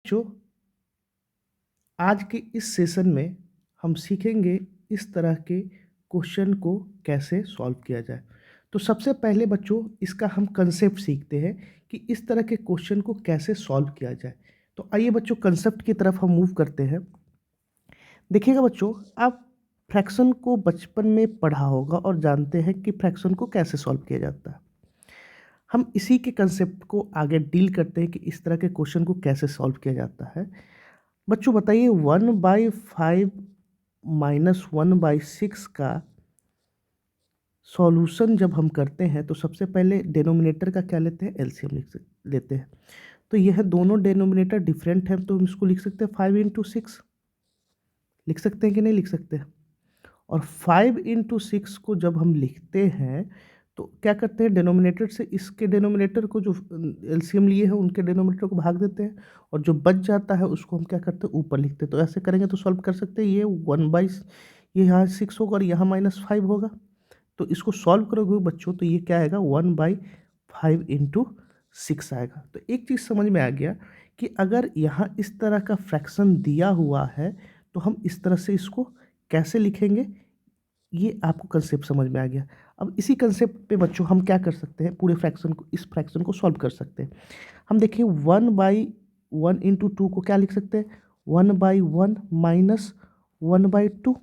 जो आज के इस सेशन में हम सीखेंगे इस तरह के क्वेश्चन को कैसे सॉल्व किया जाए। तो सबसे पहले बच्चों इसका हम कंसेप्ट सीखते हैं कि इस तरह के क्वेश्चन को कैसे सॉल्व किया जाए। तो आइए बच्चों कंसेप्ट की तरफ हम मूव करते हैं। देखिएगा बच्चों, आप फ्रैक्शन को बचपन में पढ़ा होगा और जानते हैं कि फ्रैक्शन को कैसे सॉल्व किया जाता है। हम इसी के कंसेप्ट को आगे डील करते हैं कि इस तरह के क्वेश्चन को कैसे सॉल्व किया जाता है। बच्चों बताइए 1/5 - 1/6 का सॉल्यूशन जब हम करते हैं तो सबसे पहले डिनोमिनेटर का क्या लेते हैं, एलसीएम लेते हैं। तो यह दोनों डिनोमिनेटर डिफरेंट है तो हम इसको लिख सकते हैं 5 × 6। लिख सकते हैं कि नहीं लिख सकते? और 5 × 6 को जब हम लिखते हैं तो क्या करते हैं, डिनोमिनेटर से इसके डिनोमिनेटर को जो एलसीएम लिए हैं उनके डिनोमिनेटर को भाग देते हैं और जो बच जाता है उसको हम क्या करते हैं, ऊपर लिखते हैं। तो ऐसे करेंगे तो सॉल्व कर सकते हैं। ये यहाँ 6 होगा और यहाँ -5 होगा। तो इसको सॉल्व करोगे बच्चों तो ये क्या आएगा, 1/5 × 6 आएगा। तो एक चीज़ समझ में आ गया कि अगर यहाँ इस तरह का फ्रैक्शन दिया हुआ है तो हम इस तरह से इसको कैसे लिखेंगे, ये आपको कंसेप्ट समझ में आ गया। अब इसी कंसेप्ट पे बच्चों हम क्या कर सकते हैं, पूरे फ्रैक्शन को, इस फ्रैक्शन को सॉल्व कर सकते हैं। हम देखिए 1/1 × 2 को क्या लिख सकते हैं, 1/1 - 1/2।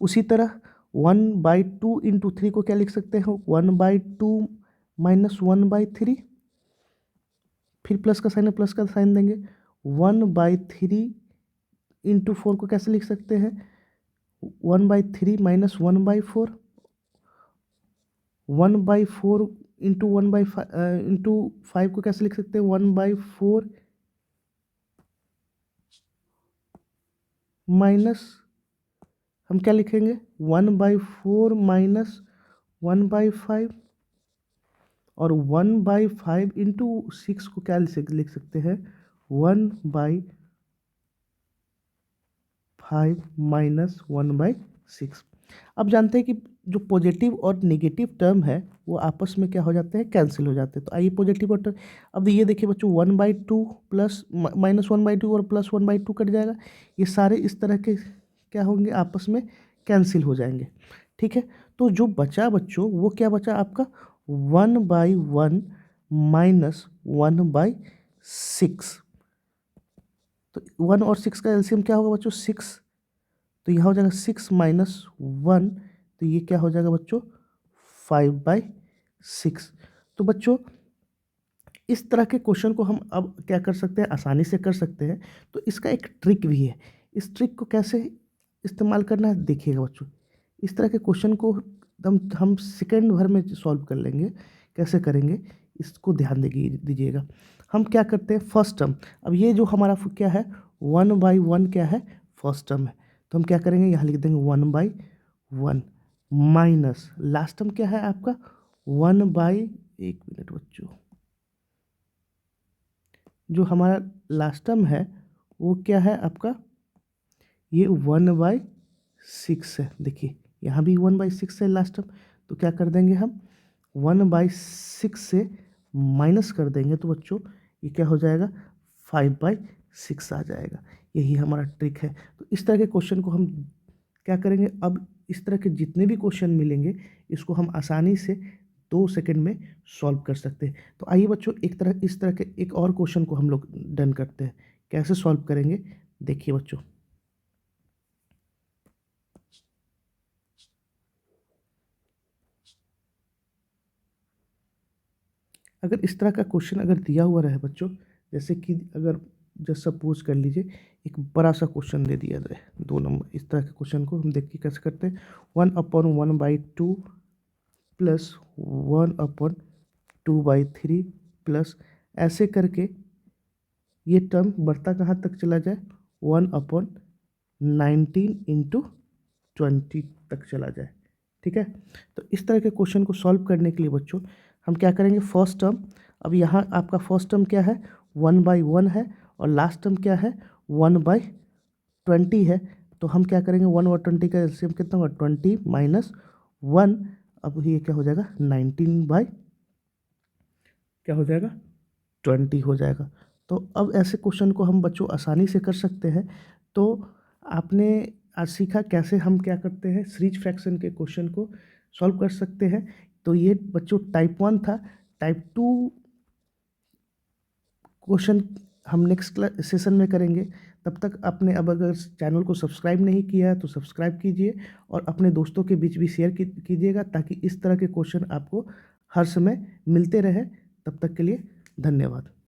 उसी तरह 1/2 × 3 को क्या लिख सकते हैं, 1/2 - 1/3। फिर प्लस का साइन है, प्लस का साइन देंगे। 1/3 × 4 को कैसे लिख सकते हैं, 1/3 - 1/4। 1/4 × 5 को कैसे लिख सकते हैं, 1/4 माइनस, हम क्या लिखेंगे, 1/4 - 1/5। और 1/5 × 6 को क्या लिख सकते हैं, 1/5 - 1/6। अब जानते हैं कि जो पॉजिटिव और नेगेटिव टर्म है वो आपस में क्या हो जाते हैं, कैंसिल हो जाते हैं। तो आइए पॉजिटिव और टर्म, अब ये देखिए बच्चों 1/2 प्लस -1/2 और +1/2 कट जाएगा। ये सारे इस तरह के क्या होंगे, आपस में कैंसिल हो जाएंगे। ठीक है, तो जो बचा बच्चों वो क्या बचा आपका, 1/1 - 1/6। तो 1 और 6 का एलसीएम क्या होगा बच्चों, 6। तो यहाँ हो जाएगा 6 - 1, तो ये क्या हो जाएगा बच्चों, 5/6। तो बच्चों इस तरह के क्वेश्चन को हम अब क्या कर सकते हैं, आसानी से कर सकते हैं। तो इसका एक ट्रिक भी है। इस ट्रिक को कैसे इस्तेमाल करना है देखिएगा बच्चों। इस तरह के क्वेश्चन को हम सेकेंड भर में सॉल्व कर लेंगे। कैसे करेंगे इसको ध्यान दीजिएगा। हम क्या करते हैं, फर्स्ट टर्म, अब ये जो हमारा क्या है, 1/1 क्या है, फर्स्ट टर्म है। तो हम क्या करेंगे, यहाँ लिख देंगे 1/1 माइनस लास्ट टर्म क्या है आपका, 1/, 1 मिनट बच्चों, जो हमारा लास्ट टर्म है वो क्या है आपका, ये 1/6 है। देखिए यहाँ भी 1/6 है लास्ट टर्म। तो क्या कर देंगे हम, 1/6 से माइनस कर देंगे तो बच्चों ये क्या हो जाएगा, 5/6 आ जाएगा। यही हमारा ट्रिक है। तो इस तरह के क्वेश्चन को हम क्या करेंगे, अब इस तरह के जितने भी क्वेश्चन मिलेंगे इसको हम आसानी से 2 सेकंड में सॉल्व कर सकते हैं। तो आइए बच्चों इस तरह के एक और क्वेश्चन को हम लोग डन करते हैं। कैसे सॉल्व करेंगे देखिए बच्चों। अगर इस तरह का क्वेश्चन अगर दिया हुआ रहे बच्चों, जैसे कि अगर जस्ट सपोज कर लीजिए एक बड़ा सा क्वेश्चन दे दिया जाए 2 नंबर, इस तरह के क्वेश्चन को हम देखिए कैसे करते हैं, 1/1/2 प्लस 1/2/3 प्लस, ऐसे करके ये टर्म बढ़ता कहाँ तक चला जाए, 1/19 × 20 तक चला जाए। ठीक है, तो इस तरह के क्वेश्चन को सॉल्व करने के लिए बच्चों हम क्या करेंगे, फर्स्ट टर्म, अब यहाँ आपका फर्स्ट टर्म क्या है, 1/1 है और लास्ट टर्म क्या है, 1/20 है। तो हम क्या करेंगे, 1 और 20 का एलसीएम कितना होगा, 20 - 1। अब ये क्या हो जाएगा, 19 बाई क्या हो जाएगा, 20 हो जाएगा। तो अब ऐसे क्वेश्चन को हम बच्चों आसानी से कर सकते हैं। तो आपने आज सीखा कैसे हम क्या करते हैं, सीरीज फ्रैक्शन के क्वेश्चन को सॉल्व कर सकते हैं। तो ये बच्चों टाइप 1 था। टाइप 2 क्वेश्चन हम नेक्स्ट सेशन में करेंगे। तब तक आपने अब अगर चैनल को सब्सक्राइब नहीं किया है तो सब्सक्राइब कीजिए और अपने दोस्तों के बीच भी शेयर कीजिएगा, ताकि इस तरह के क्वेश्चन आपको हर समय मिलते रहे। तब तक के लिए धन्यवाद।